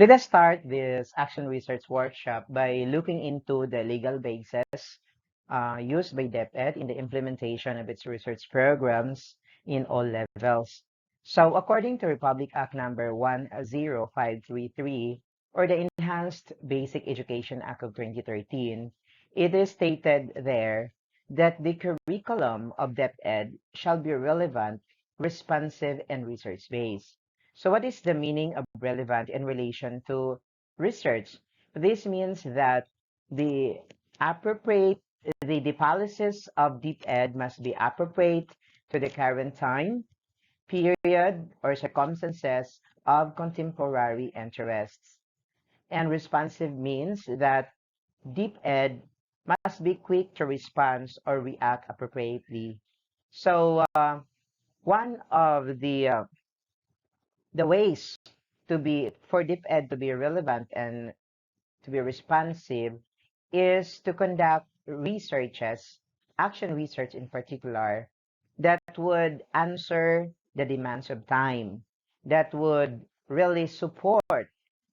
Let us start this action research workshop by looking into the legal basis used by DepEd in the implementation of its research programs in all levels. So according to Republic Act number 10533, or the Enhanced Basic Education Act of 2013, it is stated there that the curriculum of DepEd shall be relevant, responsive, and research-based. So what is the meaning of relevant in relation to research? This means that the appropriate, the policies of DepEd must be appropriate to the current time, period, or circumstances of contemporary interests. And responsive means that DepEd must be quick to respond or react appropriately. So one of the ways to be for DepEd to be relevant and to be responsive is to conduct researches, action research in particular, that would answer the demands of time, that would really support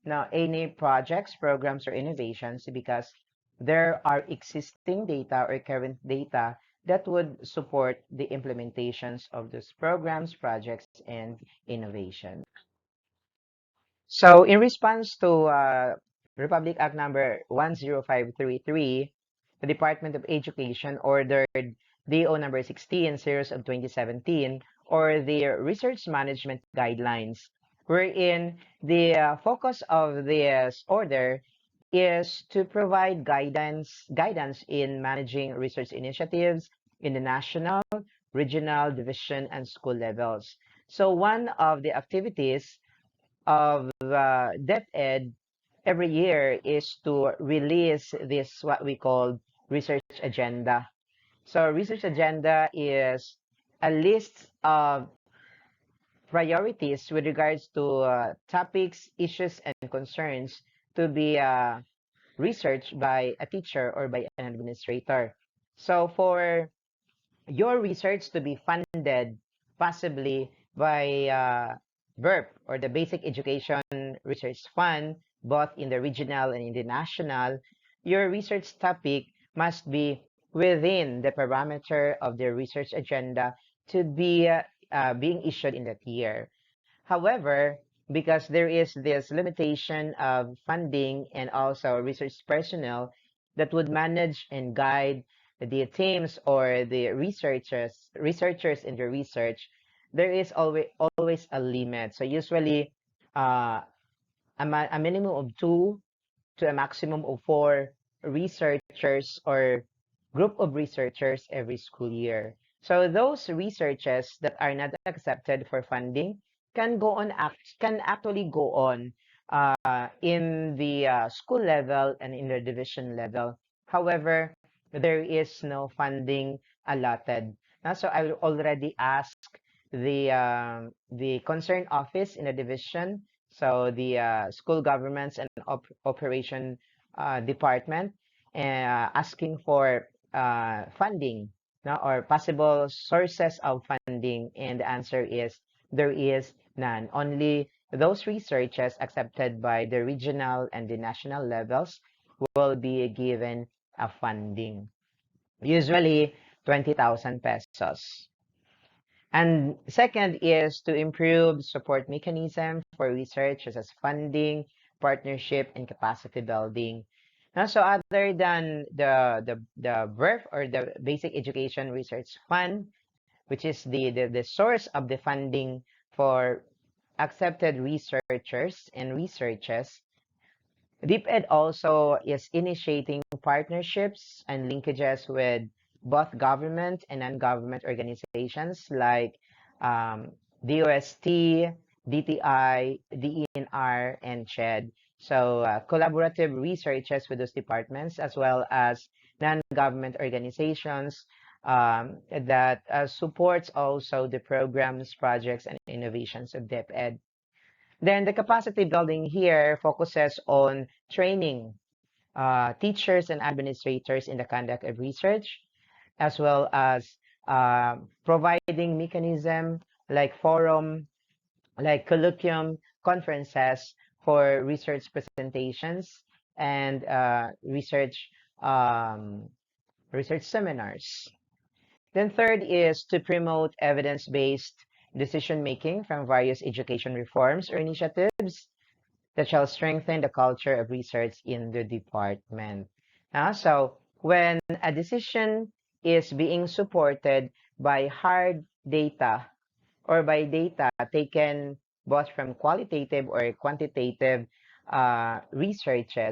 now any projects, programs, or innovations because there are existing data or current data that would support the implementations of those programs, projects, and innovation. So in response to Republic Act number 10533, the Department of Education ordered DO number 16, series of 2017, or the Research Management Guidelines, wherein the focus of this order is to provide guidance in managing research initiatives in the national, regional, division, and school levels. So one of the activities of DepEd every year is to release this what we call research agenda. So research agenda is a list of priorities with regards to topics, issues, and concerns to be researched by a teacher or by an administrator. So for your research to be funded possibly by BERP or the Basic Education Research Fund, both in the regional and in the national, your research topic must be within the parameter of the research agenda to be being issued in that year. However, because there is this limitation of funding and also research personnel that would manage and guide the teams or the researchers in the research, there is always a limit. So usually uh, a minimum of two to a maximum of four researchers or group of researchers every school year. So those researches that are not accepted for funding can actually go on in the school level and in the division level. However, there is no funding allotted. So I will already ask the concerned office in the division, so the school governments and operation department, asking for funding no, or possible sources of funding, and the answer is there is none. Only those researches accepted by the regional and the national levels will be given a funding, usually 20,000 pesos. And second is to improve support mechanism for research, such as funding, partnership, and capacity building. So other than the BERF or the Basic Education Research Fund, which is the source of the funding for accepted researchers and researches, DepEd also is initiating partnerships and linkages with both government and non-government organizations like DOST, DTI, DENR, and CHED. So collaborative researches with those departments as well as non-government organizations that supports also the programs, projects, and innovations of DepEd. Then the capacity building here focuses on training teachers and administrators in the conduct of research, as well as providing mechanism like forum, like colloquium, conferences for research presentations and um, research seminars. Then third is to promote evidence-based decision-making from various education reforms or initiatives that shall strengthen the culture of research in the department. So when a decision is being supported by hard data or by data taken both from qualitative or quantitative researches,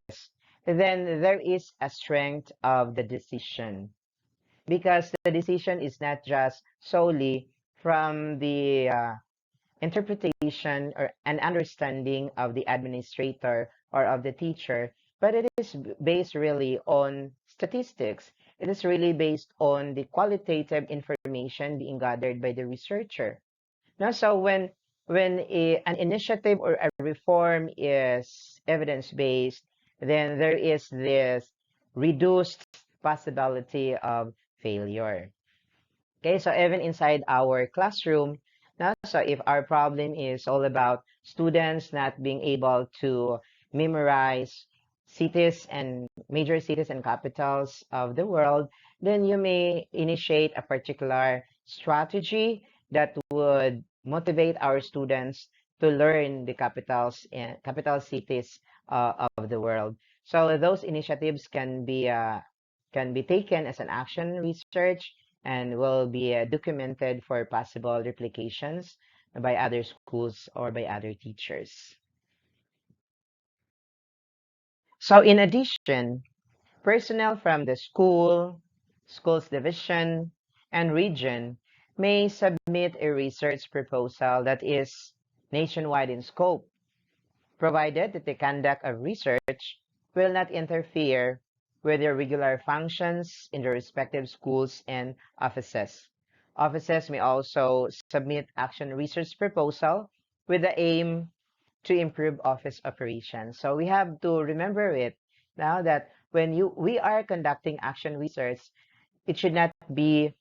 then there is a strength of the decision because the decision is not just solely from the interpretation or an understanding of the administrator or of the teacher, but it is based really on statistics. It is really based on the qualitative information being gathered by the researcher. Now, so when an initiative or a reform is evidence-based, then there is this reduced possibility of failure. Okay, so even inside our classroom, so if our problem is all about students not being able to memorize cities and major cities and capitals of the world, then you may initiate a particular strategy that would motivate our students to learn the capitals and capital cities of the world. So those initiatives can be taken as an action research and will be documented for possible replications by other schools or by other teachers. So in addition, personnel from the school's division, and region may submit a research proposal that is nationwide in scope, provided that the conduct of research will not interfere with their regular functions in their respective schools and offices. Offices may also submit action research proposal with the aim to improve office operations. So we have to remember it now that when we are conducting action research, it should not be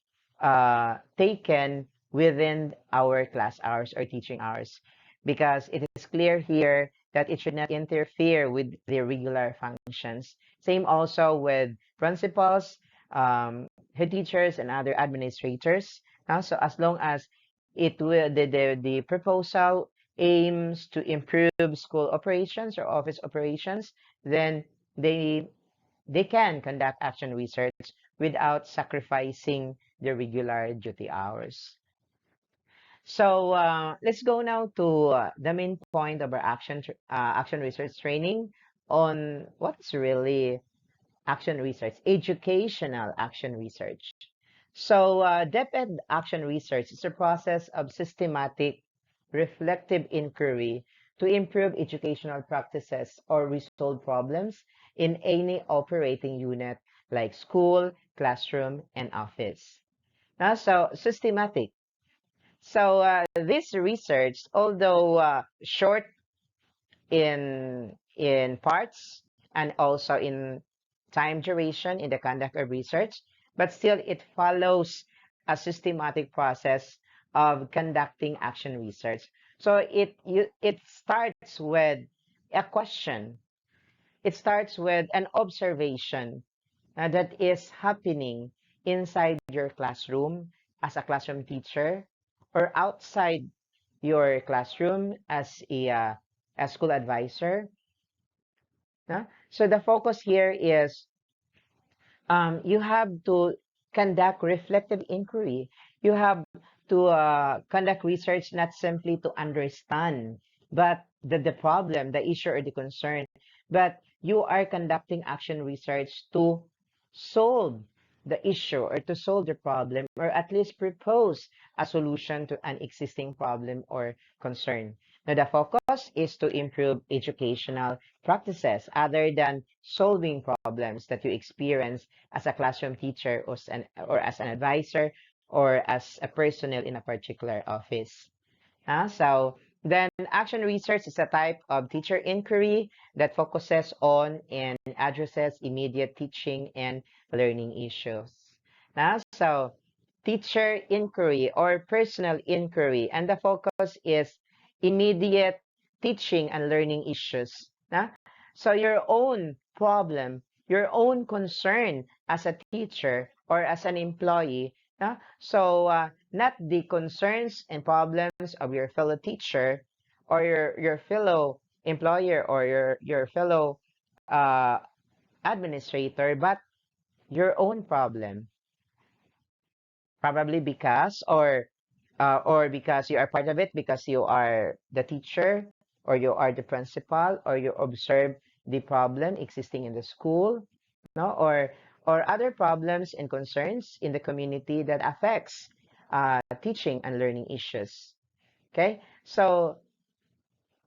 taken within our class hours or teaching hours because it is clear here that it should not interfere with the regular functions. Same also with principals, head teachers, and other administrators. So as long as it will, the proposal aims to improve school operations or office operations, then they they can conduct action research without sacrificing their regular duty hours. So let's go now to the main point of our action research training on what's really action research, educational action research. So DepEd action research is a process of systematic, reflective inquiry to improve educational practices or resolve problems in any operating unit like school, classroom, and office. Now, so systematic. So this research, although short in parts and also in time duration in the conduct of research, but still it follows a systematic process of conducting action research. So it starts with a question. It starts with an observation that is happening inside your classroom as a classroom teacher or outside your classroom as school advisor. So the focus here is you have to conduct reflective inquiry. You have to conduct research not simply to understand, but the problem, the issue, or the concern, but you are conducting action research to solve the issue or to solve the problem or at least propose a solution to an existing problem or concern. Now, the focus is to improve educational practices other than solving problems that you experience as a classroom teacher or as an advisor or as a personnel in a particular office. So then action research is a type of teacher inquiry that focuses on and addresses immediate teaching and learning issues. So teacher inquiry or personal inquiry, and the focus is immediate teaching and learning issues. So your own problem, your own concern as a teacher or as an employee. So not the concerns and problems of your fellow teacher or your fellow employer or your fellow uh, administrator, but your own problem. Probably because or because you are part of it, because you are the teacher or you are the principal or you observe the problem existing in the school, no, or other problems and concerns in the community that affects teaching and learning issues. Okay, so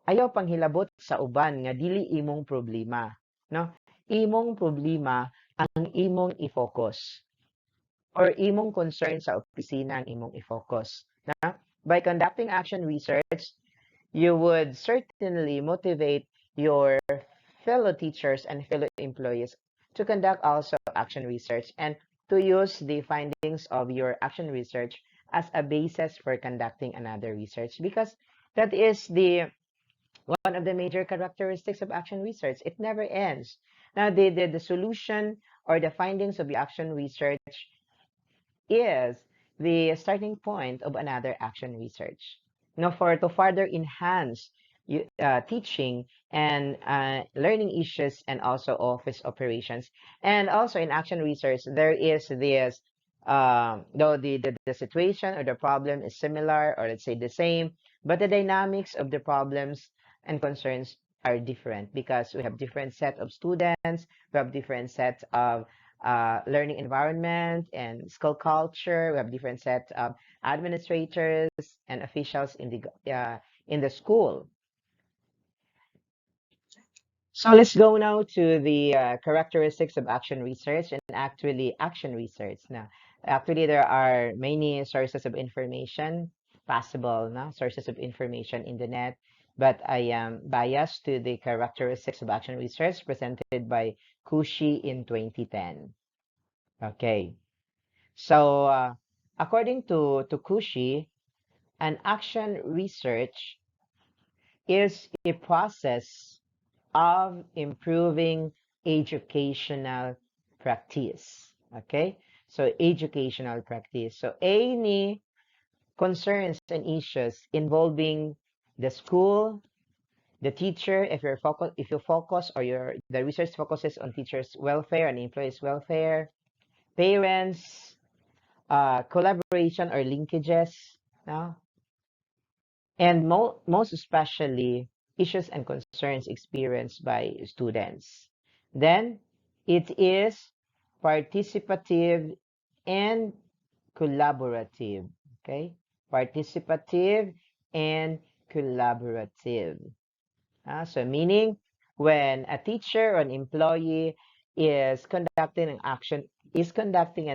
ayaw panghilabot sa uban nga dili imong problema, no? Imong problema ang imong i-focus or imong concern sa opisina ang imong i-focus. By conducting action research, you would certainly motivate your fellow teachers and fellow employees to conduct also action research and to use the findings of your action research as a basis for conducting another research, because that is the one of the major characteristics of action research. It never ends. Now, the solution or the findings of the action research is the starting point of another action research. Now, to further enhance teaching and learning issues and also office operations. And also in action research, there is this, though the situation or the problem is similar or let's say the same, but the dynamics of the problems and concerns are different because we have different set of students, we have different sets of learning environment and school culture. We have different sets of administrators and officials in the school. So let's go now to the characteristics of action research and actually action research. Now, actually, there are many sources of information, possible sources of information in the net, but I am biased to the characteristics of action research presented by KOSHY in 2010. Okay. So, according to KOSHY, an action research is a process of improving educational practice. Okay, so educational practice. So any concerns and issues involving the school, the teacher, if you focus or the research focuses on teachers' welfare and employees' welfare, parents, collaboration or linkages, no? And most especially issues and concerns experienced by students. Then it is participative and collaborative. Okay, participative and collaborative. So meaning when a teacher or an employee is conducting an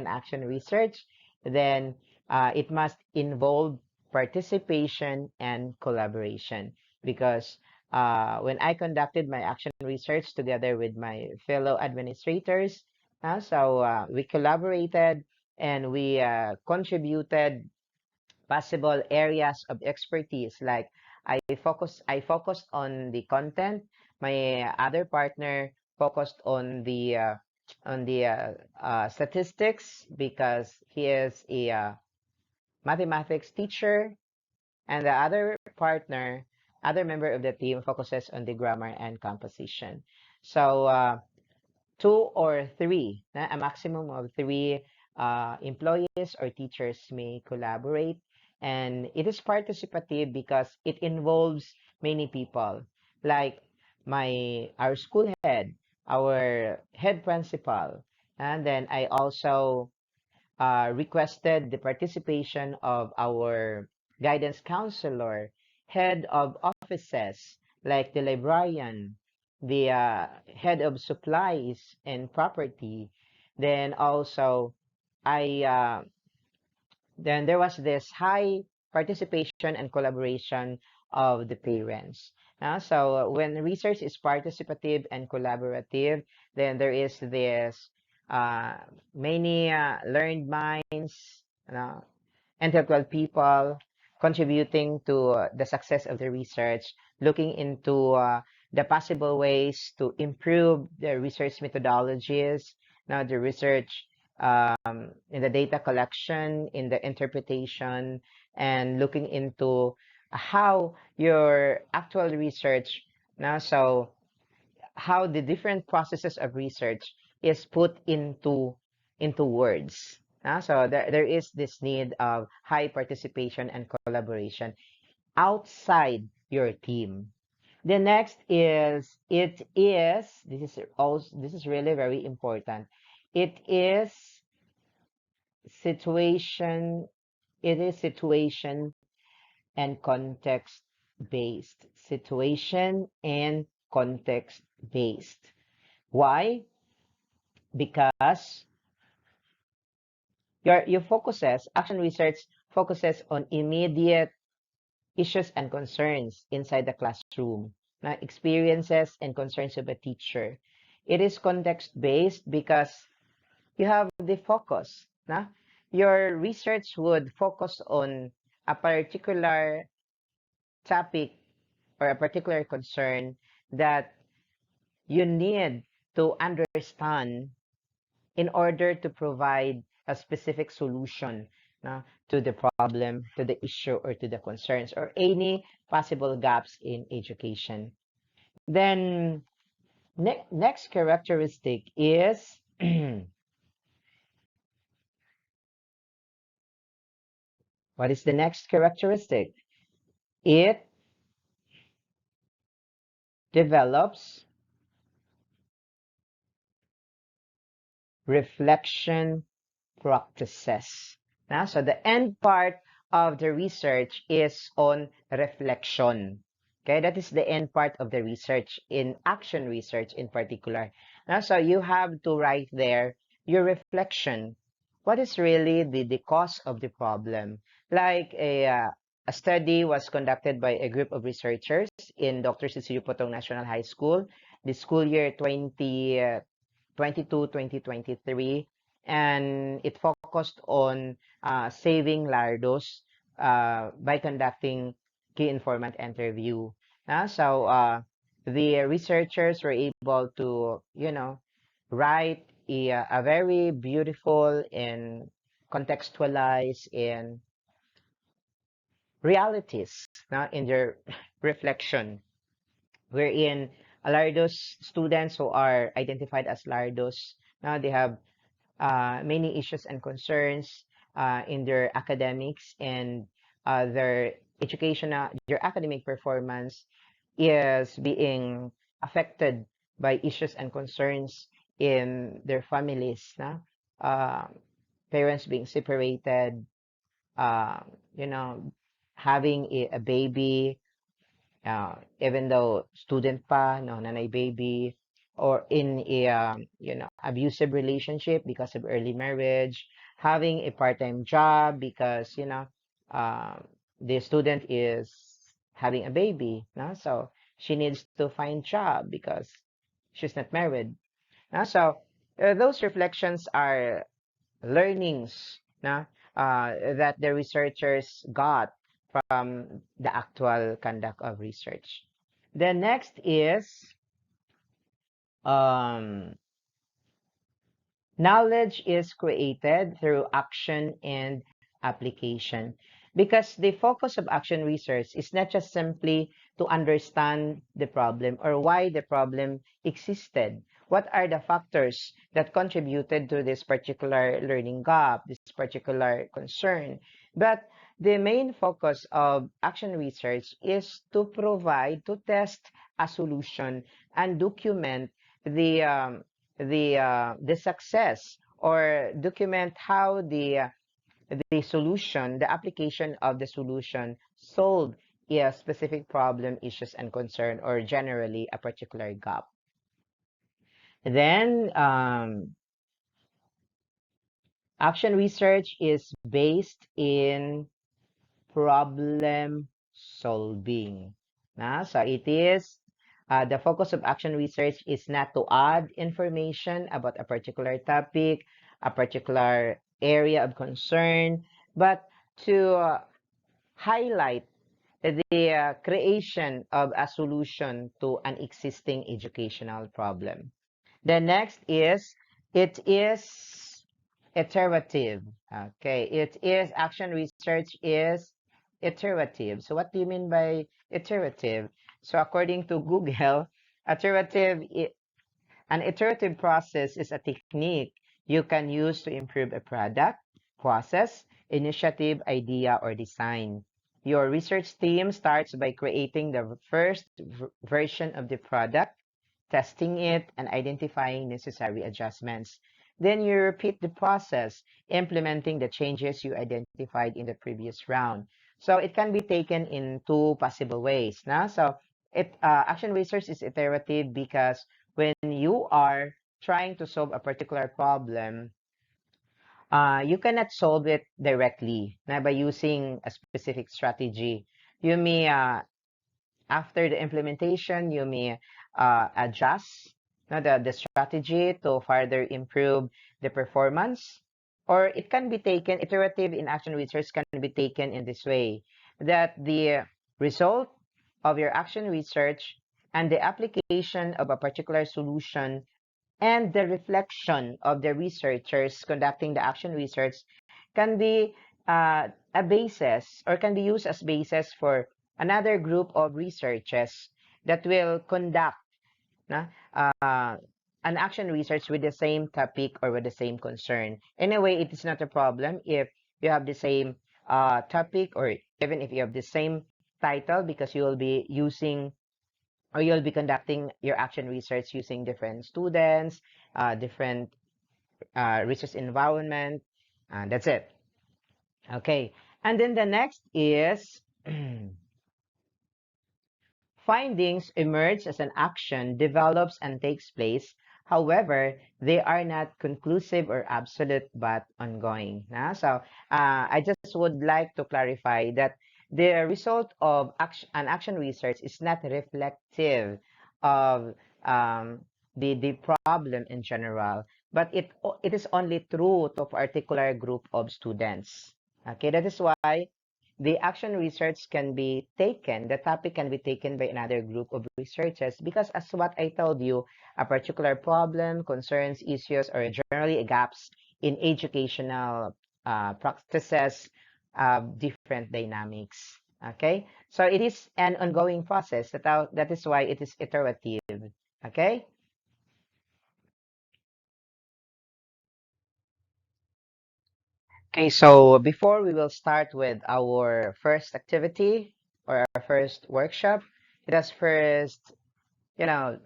action research, then it must involve participation and collaboration. Because when I conducted my action research together with my fellow administrators, we collaborated and we contributed possible areas of expertise. Like I focused on the content. My other partner focused on the statistics because he is a mathematics teacher, and the other member of the team focuses on the grammar and composition. So two or three, a maximum of three employees or teachers may collaborate. And it is participative because it involves many people, like our school head, our head principal, and then I also requested the participation of our guidance counselor, head of offices like the librarian, the head of supplies and property. Then also, I then there was this high participation and collaboration of the parents. So when research is participative and collaborative, then there is this uh, many learned minds, intellectual people contributing to the success of the research, looking into the possible ways to improve the research methodologies, now the research in the data collection, in the interpretation, and looking into how your actual research now, so how the different processes of research is put into words. So there is this need of high participation and collaboration outside your team. The next is this is really very important. It is situation it is situation and context based. Situation and context based. Why? Because your focuses, action research focuses on immediate issues and concerns inside the classroom, na experiences and concerns of a teacher. It is context-based because you have the focus. Na? Your research would focus on a particular topic or a particular concern that you need to understand in order to provide a specific solution to the problem, to the issue, or to the concerns, or any possible gaps in education. Then, next characteristic is what is the next characteristic? It develops reflection practices. So the end part of the research is on reflection. Okay, that is the end part of the research in action research in particular. So you have to write there your reflection. What is really the cause of the problem? Like a study was conducted by a group of researchers in Dr. Cecilio Potong National High School, the school year 2022-2023, and it focused on saving Lardos by conducting key informant interview. The researchers were able to, write a very beautiful and contextualize in realities in their reflection, wherein Lardos students who are identified as Lardos, now they have many issues and concerns in their academics, and their educational, their academic performance is being affected by issues and concerns in their families. Uh, Parents being separated, uh, you know, having a baby, even though student pa, no, nanay baby, or in a abusive relationship because of early marriage, having a part-time job because um, the student is having a baby, no? So she needs to find job because she's not married. Those reflections are learnings that the researchers got from the actual conduct of research. The next is um, knowledge is created through action and application. Because the focus of action research is not just simply to understand the problem or why the problem existed. What are the factors that contributed to this particular learning gap, this particular concern? But the main focus of action research is to provide, to test a solution and document the the success, or document how the solution, the application of the solution solved a specific problem, issues, and concern, or generally a particular gap. Then action research is based in problem solving. So it is the focus of action research is not to add information about a particular topic, a particular area of concern, but to highlight the creation of a solution to an existing educational problem. The next is, it is iterative. Okay, it is, action research is iterative. So what do you mean by iterative? So according to Google, iterative an iterative process is a technique you can use to improve a product, process, initiative, idea, or design. Your research team starts by creating the first version of the product, testing it, and identifying necessary adjustments. Then you repeat the process, implementing the changes you identified in the previous round. So it can be taken in two possible ways. Now, so action research is iterative because when you are trying to solve a particular problem, you cannot solve it directly by using a specific strategy. You may after the implementation, you may adjust the strategy to further improve the performance. Or it can be taken, iterative in action research can be taken in this way, that the result of your action research and the application of a particular solution and the reflection of the researchers conducting the action research can be a basis or can be used as basis for another group of researchers that will conduct na, uh, an action research with the same topic or with the same concern. Anyway, it is not a problem if you have the same topic or even if you have the same title, because you will be using or you'll be conducting your action research using different students, different research environment. That's it. Okay. And then the next is findings emerge as an action develops and takes place. However, they are not conclusive or absolute but ongoing. So I just would like to clarify that the result of an action research is not reflective of um, the problem in general, but it is true to a particular group of students. Okay, that is why the action research can be taken, the topic can be taken by another group of researchers because, as what I told you, a particular problem, concerns, issues, or generally gaps in educational practices of different dynamics. Okay, so it is an ongoing process. That is why it is iterative. Okay. Okay, so before we will start with our first activity or our first workshop, let us first, you know,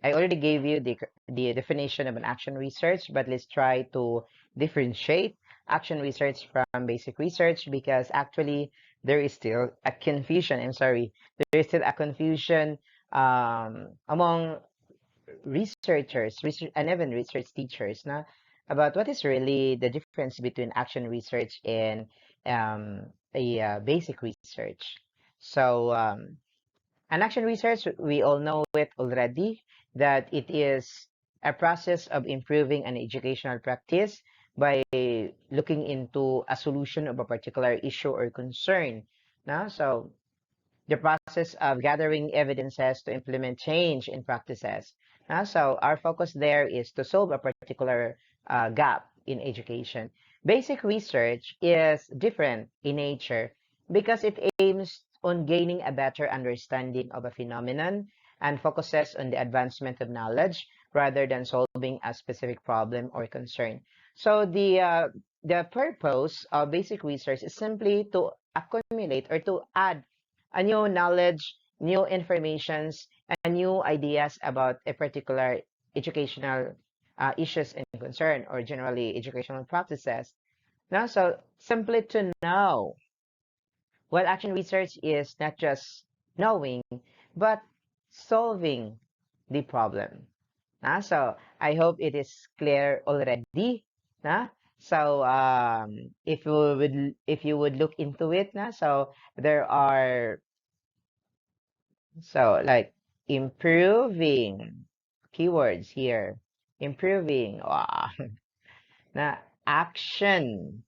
I already gave you the definition of an action research, but let's try to differentiate action research from basic research because actually there is still a confusion. I'm sorry, there is still a confusion among researchers, and even research teachers, about what is really the difference between action research and a basic research. So, an action research, we all know it already, that it is a process of improving an educational practice by looking into a solution of a particular issue or concern. So the process of gathering evidences to implement change in practices. So our focus there is to solve a particular gap in education. Basic research is different in nature because it aims on gaining a better understanding of a phenomenon and focuses on the advancement of knowledge rather than solving a specific problem or concern. So the purpose of basic research is simply to accumulate or to add a new knowledge, new informations, and new ideas about a particular educational issues and concern, or generally educational practices. So simply to know, well, action research is not just knowing, but solving the problem. So I hope it is clear already. So if you would look into it, so there are, so like improving keywords here. Improving. Wow. Na action.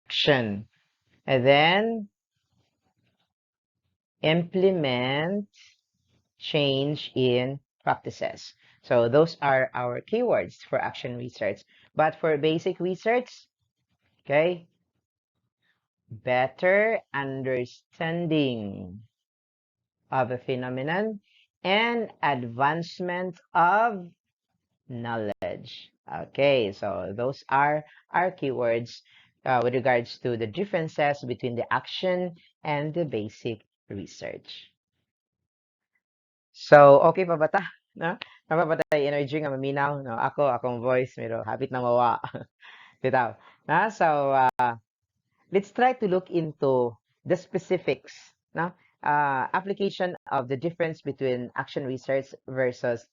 action. And then implement change in practices. So those are our keywords for action research. But for basic research, okay, better understanding of a phenomenon and advancement of knowledge. Okay, so those are our keywords with regards to the differences between the action and the basic research. So, okay pa ba ta? No? Tama ba tayo energy nga maminaw? No? Akong voice, pero hapit na mawa. Bitaw. Na? So, let's try to look into the specifics, no? Application of the difference between action research versus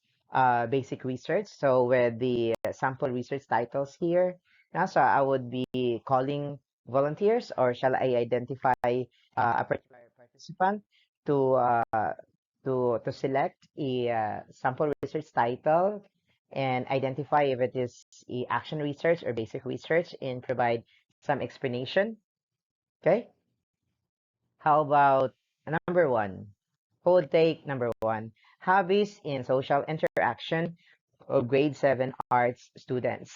basic research. So with the sample research titles here, now, so I would be calling volunteers, or shall I identify a particular participant to to select a sample research title and identify if it is a action research or basic research and provide some explanation. Okay. How about number one? Who would take number one? Hobbies in social interaction of grade 7 arts students.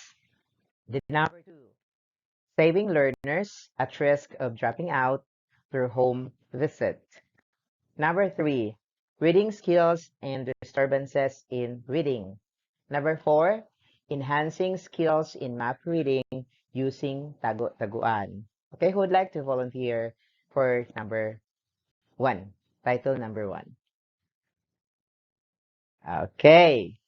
The number two, saving learners at risk of dropping out through home visit. Number three, reading skills and disturbances in reading. Number four, enhancing skills in map reading using taguan. Okay, who would like to volunteer for number one? Title number one. Okay.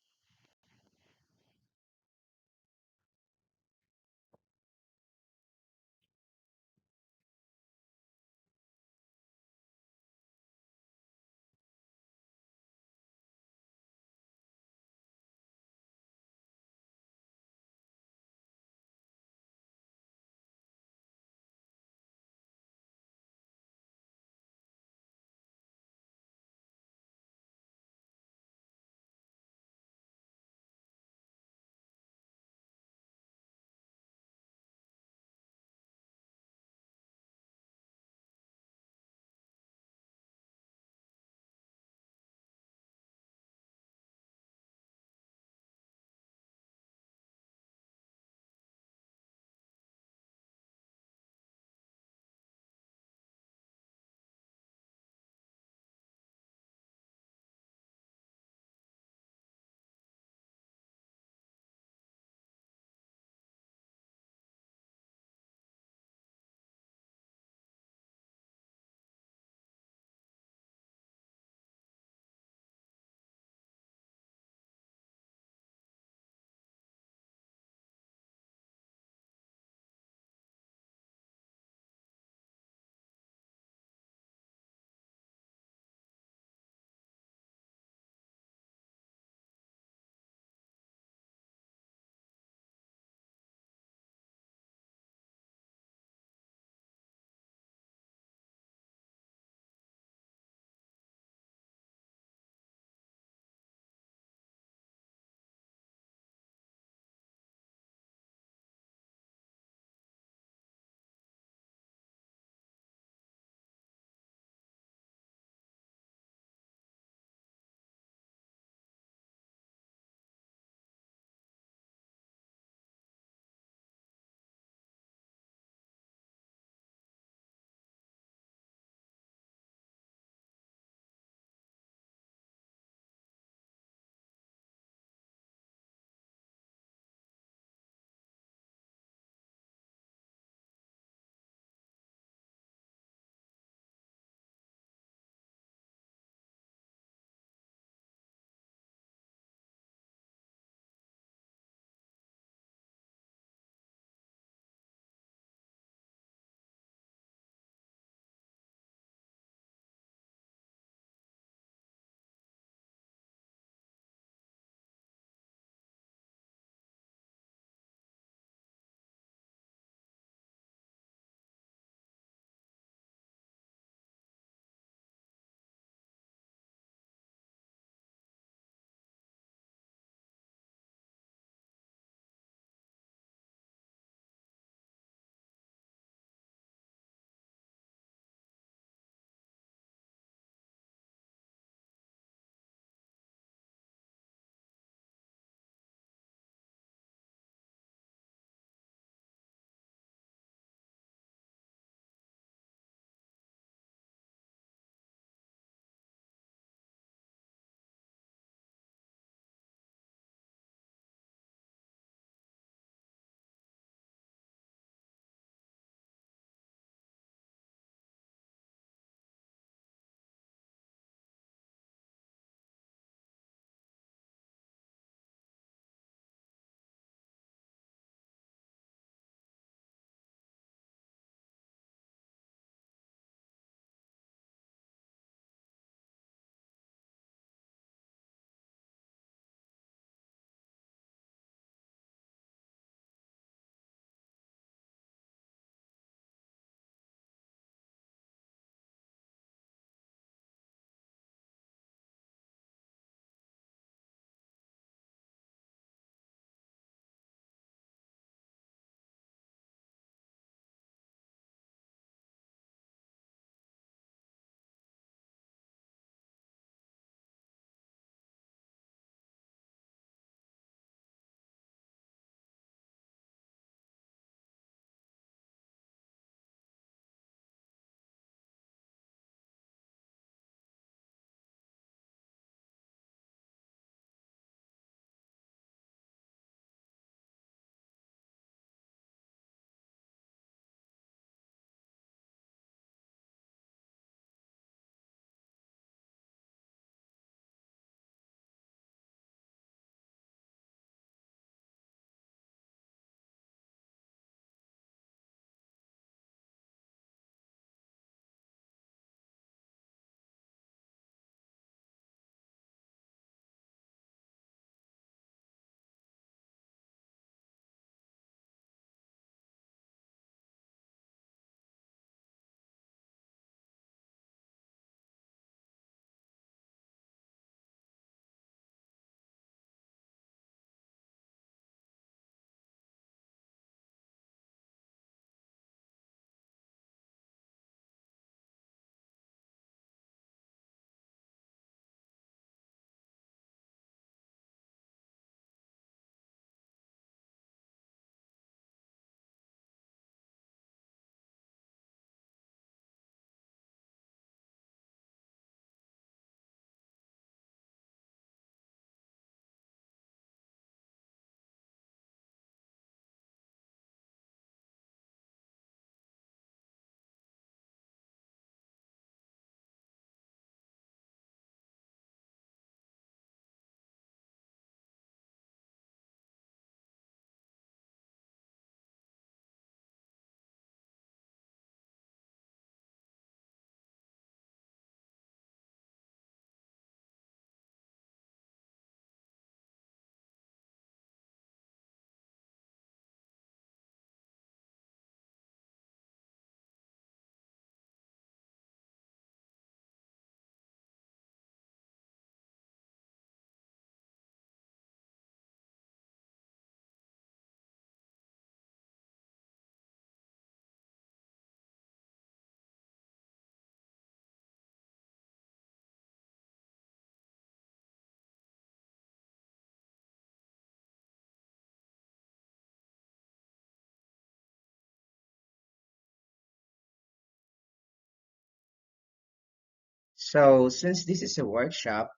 So since this is a workshop,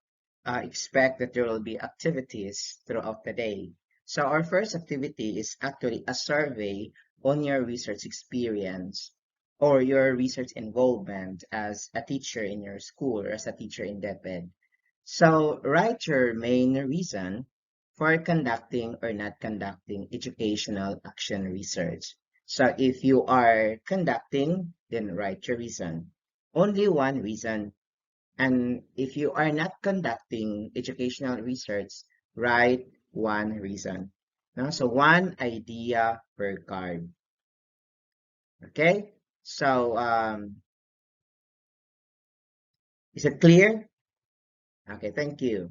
expect that there will be activities throughout the day. So our first activity is actually a survey on your research experience or your research involvement as a teacher in your school or as a teacher in DepEd. So write your main reason for conducting or not conducting educational action research. So if you are conducting, then write your reason. Only one reason. And if you are not conducting educational research, write one reason. No? So one idea per card. Okay? So is it clear? Okay, thank you.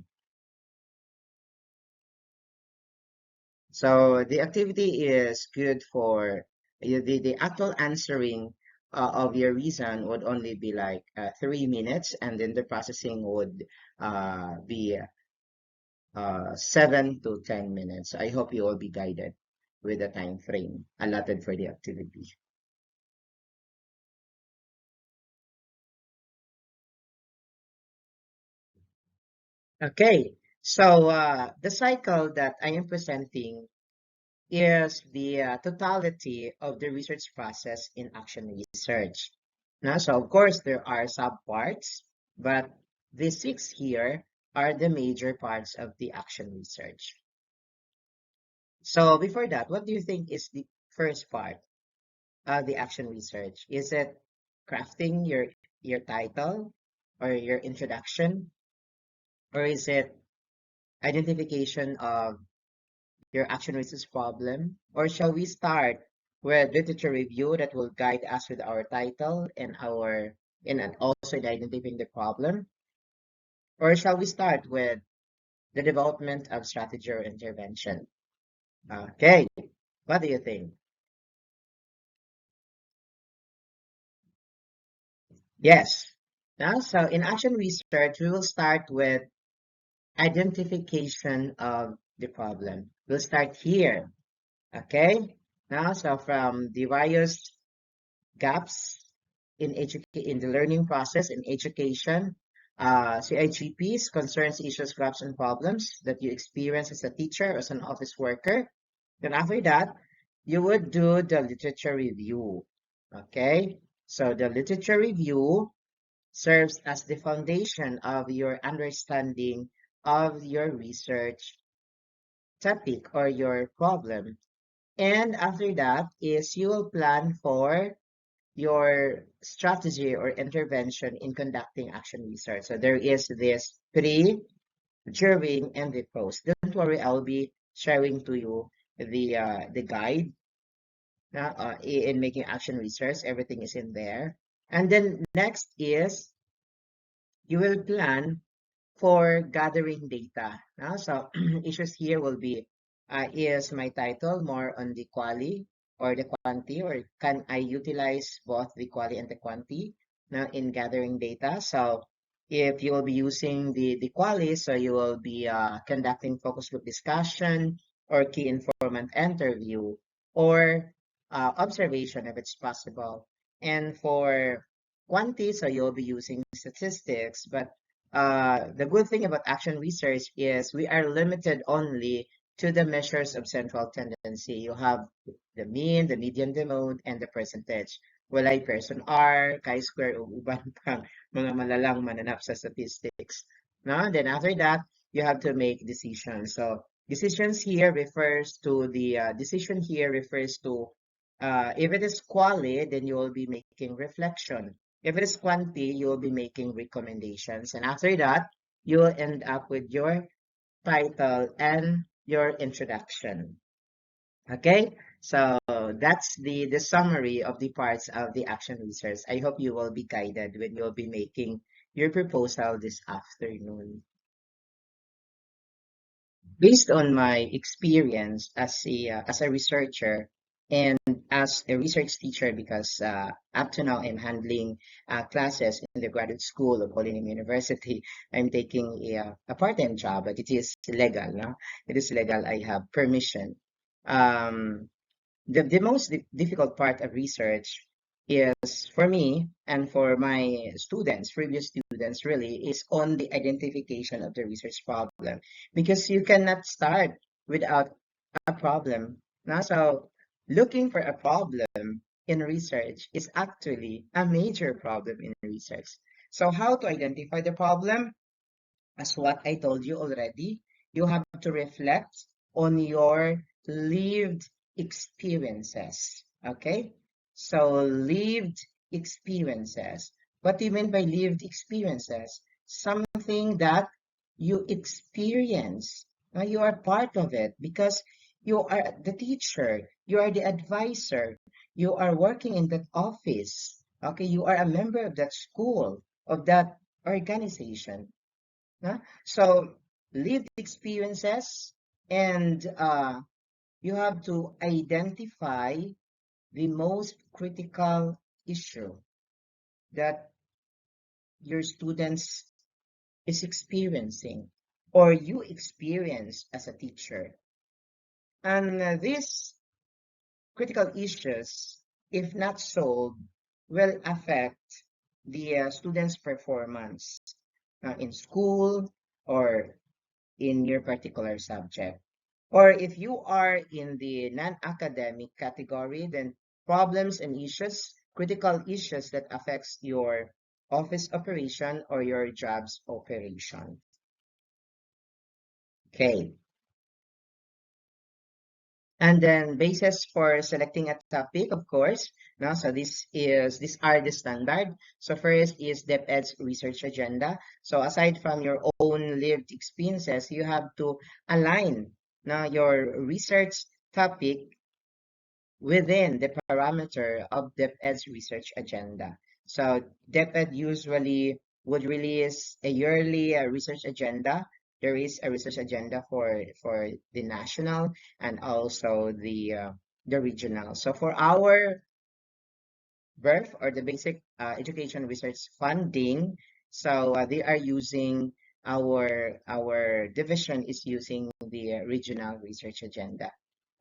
So the activity is good for the actual answering of your reason would only be like 3 minutes, and then the processing would be 7 to 10 minutes. I hope you will be guided with the time frame allotted for the activity. Okay, so the cycle that I am presenting is the totality of the research process in action research. Now, so of course there are subparts, but the six here are the major parts of the action research. So before that, what do you think is the first part of the action research? Is it crafting your title or your introduction, or is it identification of your action research problem? Or shall we start with literature review that will guide us with our title and our and also in identifying the problem? Or shall we start with the development of strategy or intervention? Okay, what do you think? Yes. Now, so in action research, we will start with identification of the problem. We'll start here. Okay. Now, so from the various gaps in the learning process in education, CIGPs, concerns, issues, gaps, and problems that you experience as a teacher or as an office worker. Then after that, you would do the literature review. Okay, so the literature review serves as the foundation of your understanding of your research topic or your problem. And after that is you will plan for your strategy or intervention in conducting action research. So there is this pre, during, and the post. Don't worry, I'll be sharing to you the guide in making action research. Everything is in there. And then next is you will plan for gathering data. So issues here will be, is my title more on the quali or the quanti, or can I utilize both the quali and the quanti now in gathering data? So if you will be using the quali, so you will be conducting focus group discussion or key informant interview or observation if it's possible. And for quanti, so you'll be using statistics, but the good thing about action research is we are limited only to the measures of central tendency. You have the mean, the median, the mode, and the percentage. Walay person R, chi-square, o uban pang mga malalang mananap sa statistics. No? Then after that, you have to make decisions. So decisions here refers to the decision here refers to if it is quali, then you will be making reflection. If it is quanti, you will be making recommendations. And after that, you will end up with your title and your introduction. Okay, so that's the summary of the parts of the action research. I hope you will be guided when you'll be making your proposal this afternoon. Based on my experience as a researcher and as a research teacher, because up to now I'm handling classes in the graduate school of Holy University. I'm taking a part-time job, but it is legal. No? It is legal. I have permission. The most difficult part of research is for me and for my students, previous students, really, is on the identification of the research problem. Because you cannot start without a problem. Now, so looking for a problem in research is actually a major problem in research. So how to identify the problem? As what I told you already, you have to reflect on your lived experiences. Okay? So, lived experiences. What do you mean by lived experiences? Something that you experience. Now, you are part of it because you are the teacher, you are the advisor, you are working in that office. Okay, you are a member of that school, of that organization. Huh? So lived experiences and you have to identify the most critical issue that your students is experiencing or you experience as a teacher. And these critical issues, if not solved, will affect the students' performance in school or in your particular subject. Or if you are in the non-academic category, then problems and issues, critical issues that affects your office operation or your job's operation. Okay. And then basis for selecting a topic, of course. No? So these are the standard. So first is DepEd's research agenda. So aside from your own lived experiences, you have to align now your research topic within the parameter of DepEd's research agenda. So DepEd usually would release a yearly research agenda. There is a research agenda for the national and also the regional. So for our birth or the basic education research funding. So they are using our division is using the regional research agenda.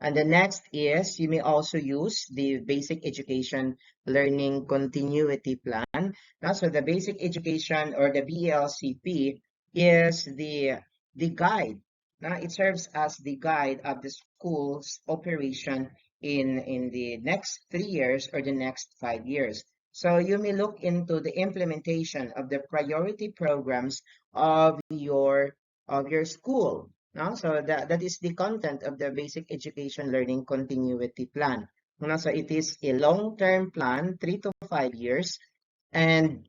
And the next is you may also use the basic education learning continuity plan. Now, so the basic education or the BELCP is the guide. Now, it serves as the guide of the school's operation in the next 3 years or the next 5 years. So you may look into the implementation of the priority programs of your school. No? So that is the content of the basic education learning continuity plan. No? So it is a long-term plan, 3 to 5 years, and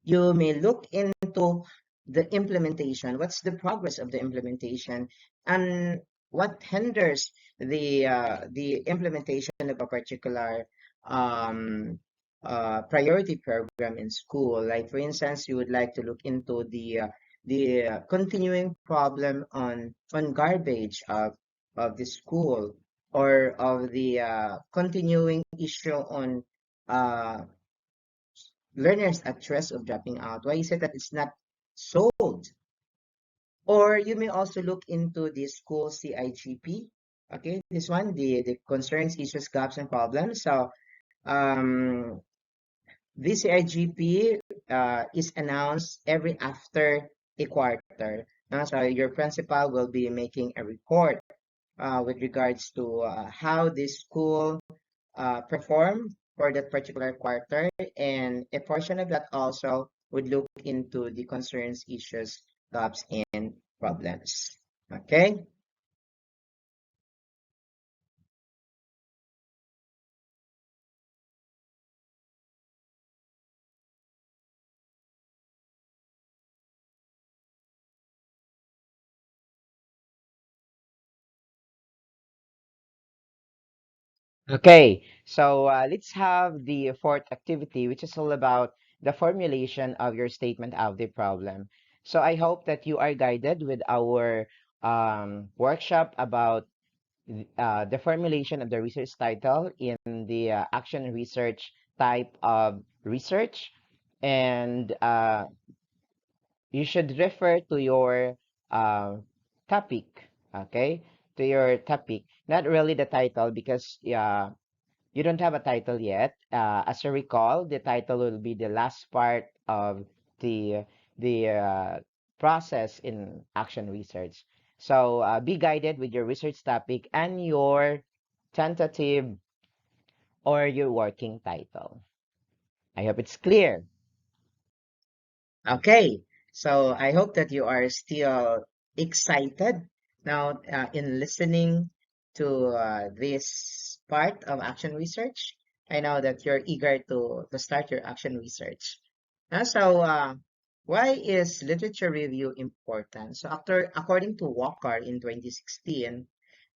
you may look into the implementation. What's the progress of the implementation, and what hinders the implementation of a particular um, priority program in school? Like for instance, you would like to look into the continuing problem on garbage of the school, or of the continuing issue on uh, learners at risk of dropping out. Why is it that it's not solved? Or you may also look into the school CIGP. Okay, this one, the concerns, issues, gaps, and problems. So um, this CIGP is announced every after a quarter. So your principal will be making a report with regards to how this school perform for that particular quarter, and a portion of that also would look into the concerns, issues, gaps, and problems. Okay. Okay, so let's have the fourth activity, which is all about the formulation of your statement of the problem. So I hope that you are guided with our workshop about the formulation of the research title in the action research type of research. And you should refer to your uh, topic, okay? To your topic, not really the title, because You don't have a title yet. As I recall, the title will be the last part of the process in action research. So be guided with your research topic and your tentative or your working title. I hope it's clear. Okay, so I hope that you are still excited now in listening to this part of action research. I know that you're eager to start your action research. Why is literature review important? So according to WALKAR in 2016,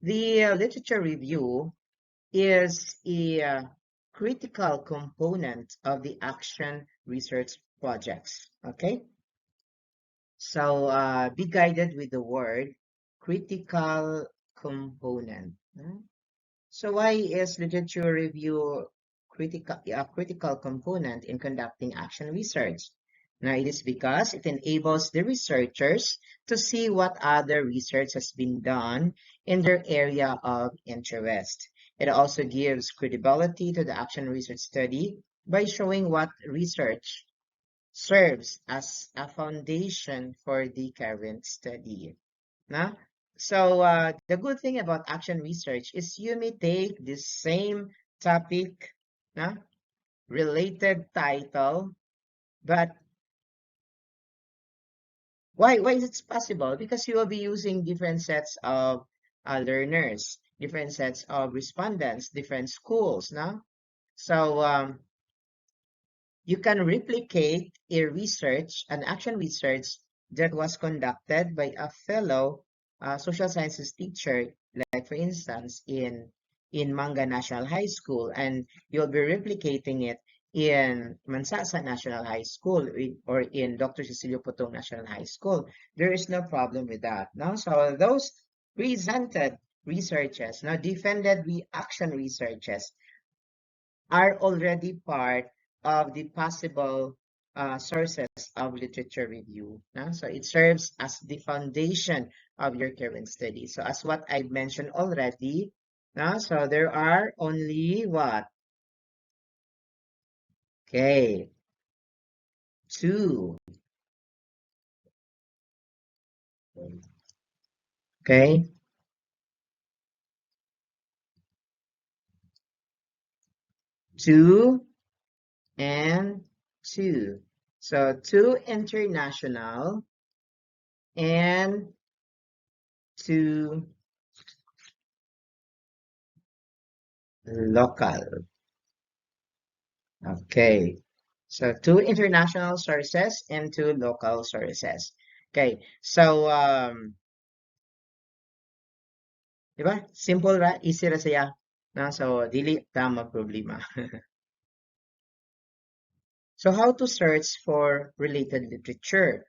the literature review is a critical component of the action research projects. Okay, so be guided with the word critical component. So why is literature review a critical component in conducting action research? Now, it is because it enables the researchers to see what other research has been done in their area of interest. It also gives credibility to the action research study by showing what research serves as a foundation for the current study. Na? So the good thing about action research is you may take the same topic, na, related title, but why is it possible? Because you will be using different sets of learners, different sets of respondents, different schools, na? So you can replicate an action research that was conducted by a fellow social sciences teacher, like for instance in Manga National High School, and you'll be replicating it in Mansasa National High School or in Dr. Cecilio Potong National High School. There is no problem with that. No? So those presented researches, now defended action researches, are already part of the possible sources of literature review. So it serves as the foundation of your current study. So as what I mentioned already, so there are only what? Okay, two. Okay, two and two. So two international and two local. Okay. So two international sources and two local sources. Okay. So, di ba? Simple ra, easy ra siya. Na? So, dili tama problema. So, how to search for related literature?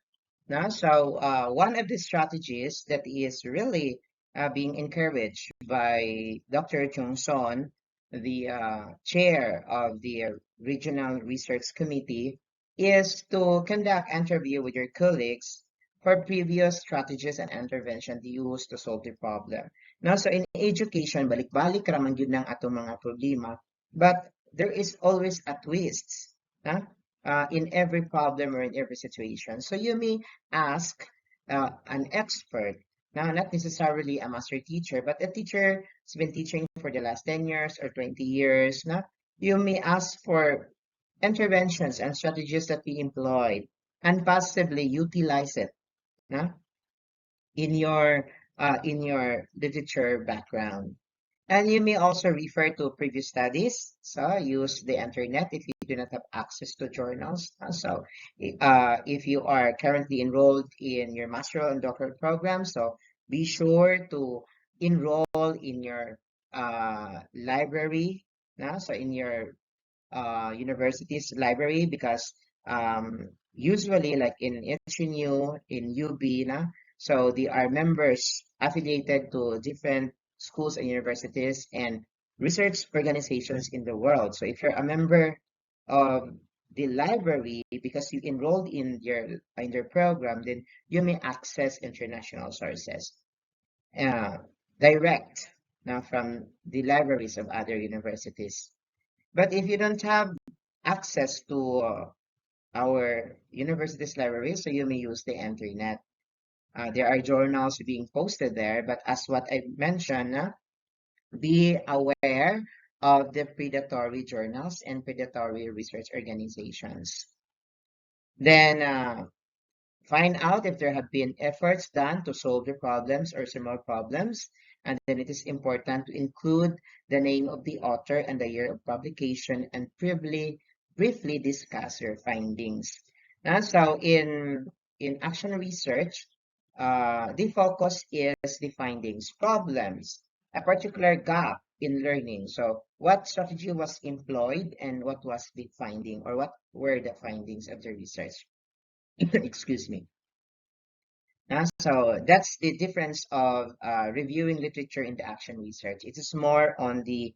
So one of the strategies that is really being encouraged by Dr. Chung Son, the chair of the Regional Research Committee, is to conduct interview with your colleagues for previous strategies and intervention used to solve the problem. So in education, balik-balik raman yun ng atong mga problema, but there is always a twist. In every problem or in every situation. So you may ask an expert, now not necessarily a master teacher, but a teacher who's been teaching for the last 10 years or 20 years. You may ask for interventions and strategies that we employed and possibly utilize it na, in your literature background. And you may also refer to previous studies. So use the internet if you do not have access to journals. So if you are currently enrolled in your master and doctoral program, so be sure to enroll in your library. So in your university's library, because usually like in HNU, in UB, so they are members affiliated to different schools and universities and research organizations in the world. So if you're a member of the library because you enrolled in their program, then you may access international sources uh, direct now from the libraries of other universities. But if you don't have access to our university's library, so you may use the internet. There are journals being posted there, but as what I mentioned, be aware of the predatory journals and predatory research organizations. Then find out if there have been efforts done to solve the problems or similar problems. And then it is important to include the name of the author and the year of publication and briefly discuss your findings. So in action research, the focus is the findings, problems, a particular gap in learning. So what strategy was employed and what was the finding or what were the findings of the research? Excuse me. So that's the difference of reviewing literature in the action research. It is more on the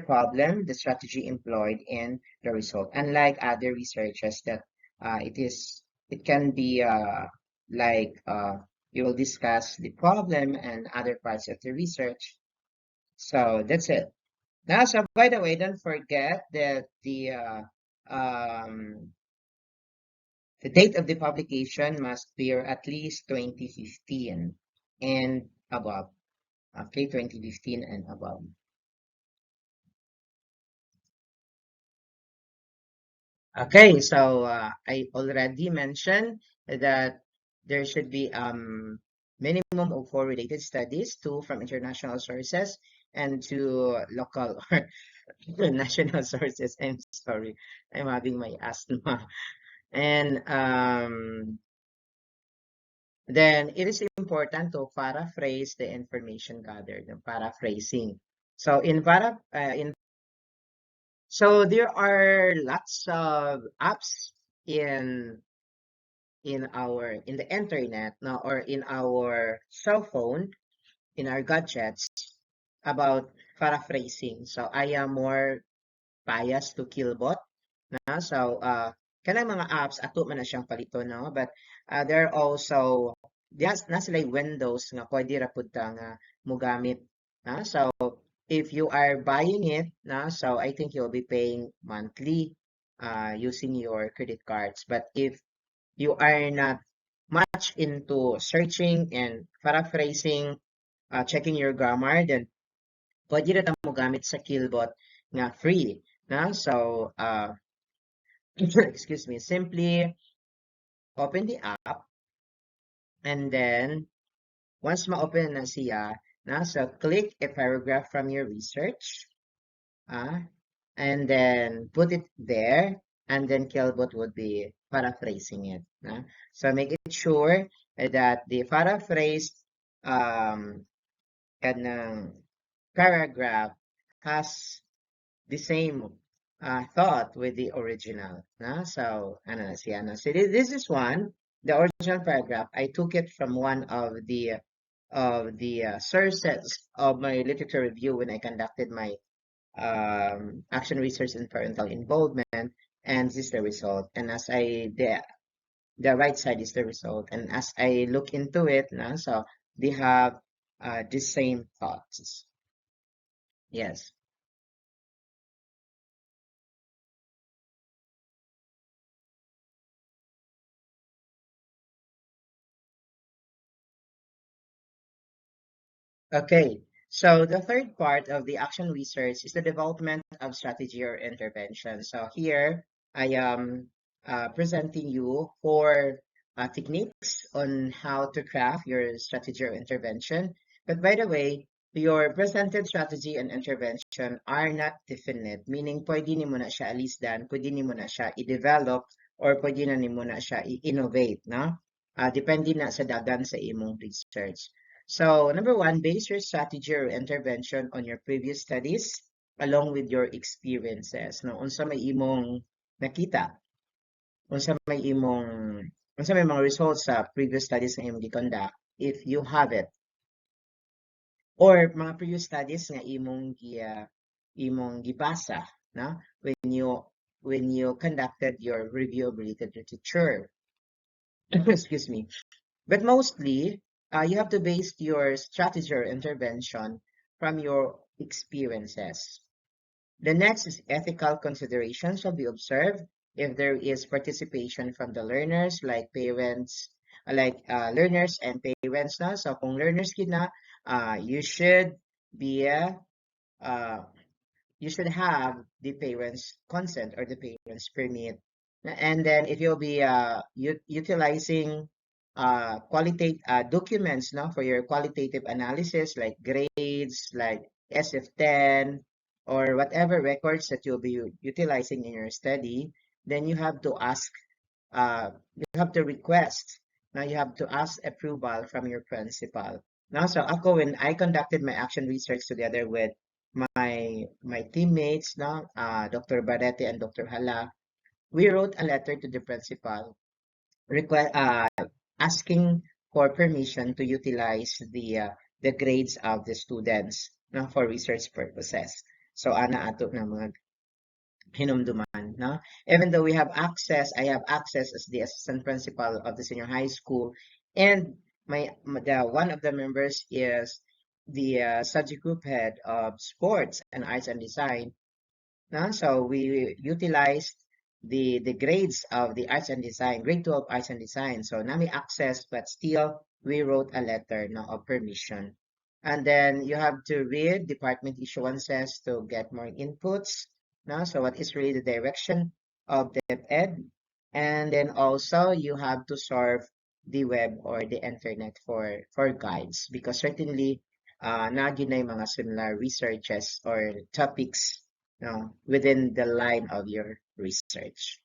problem, the strategy employed, and the result. Unlike other researches that it can be like you will discuss the problem and other parts of the research. So that's it. Now, so by the way, don't forget that um, the date of the publication must be at least 2015 and above. Okay, 2015 and above. Okay, so I already mentioned that there should be minimum of 4 related studies, 2 from international sources and 2 local or national sources. I'm sorry, I'm having my asthma. And then it is important to paraphrase the information gathered, the paraphrasing. So so there are lots of apps in in the internet now or in our cell phone, in our gadgets about paraphrasing. So I am more biased to Killbot. So, kanang mga apps, ato man na siyang palito, no? But there are also, na sila windows nga pwede ra pud ta nga mogamit. So, if you are buying it, so I think you'll be paying monthly using your credit cards. But if you are not much into searching and paraphrasing, checking your grammar, then pwede ra ta mogamit sa Killbot nga free. So, excuse me, simply open the app and then once ma-open na siya, so click a paragraph from your research and then put it there and then Killbot would be paraphrasing it. So make it sure that the paraphrased kanang paragraph has the same thought with the original. So, ano na siya, no? So this is one, the original paragraph. I took it from one of the sources of my literature review when I conducted my action research in parental involvement, and this is the result. And as the right side is the result, and as I look into it, so they have the same thoughts. Yes. Okay, so the third part of the action research is the development of strategy or intervention. So here I am presenting you 4 techniques on how to craft your strategy or intervention. But by the way, your presented strategy and intervention are not definite, meaning pwede ni mo na siya alisdan, pwede ni mo na siya i-develop, or pwede na ni mo na siya i-innovate, no? Depende na sa dagan sa imong research. So, number 1, base your strategy or intervention on your previous studies along with your experiences. No, unsa may imong nakita, unsa may mga results sa previous studies na imong gikonduct if you have it, or mga previous studies nga imong gibasa, na when you conducted your review of related literature. Excuse me. But mostly, you have to base your strategy or intervention from your experiences. The next is ethical considerations shall be observed if there is participation from the learners like parents, learners and parents na. So kung learners kina, you should be uh, you should have the parents' consent or the parents' permit. And then if you'll be utilizing qualitative documents now for your qualitative analysis like grades, like SF10, or whatever records that you'll be utilizing in your study, then you have to ask, you have to request. Now you have to ask approval from your principal. Now, so ako, when I conducted my action research together with my teammates, no, Dr. Barrete and Dr. Hala, we wrote a letter to the principal request, asking for permission to utilize the grades of the students, no, for research purposes. So ana ato na mga hinumduman, no? Even though we have access, I have access as the assistant principal of the senior high school, and the one of the members is the subject group head of sports and arts and design. No? So we utilized the grades of the arts and design, grade 12 arts and design. So now we access, but still we wrote a letter, no, of permission. And then you have to read department issuances to get more inputs. No? So what is really the direction of the DepEd? And then also you have to surf the web or the internet for guides, because certainly na yun na yung mga similar researches or topics, no, within the line of your research.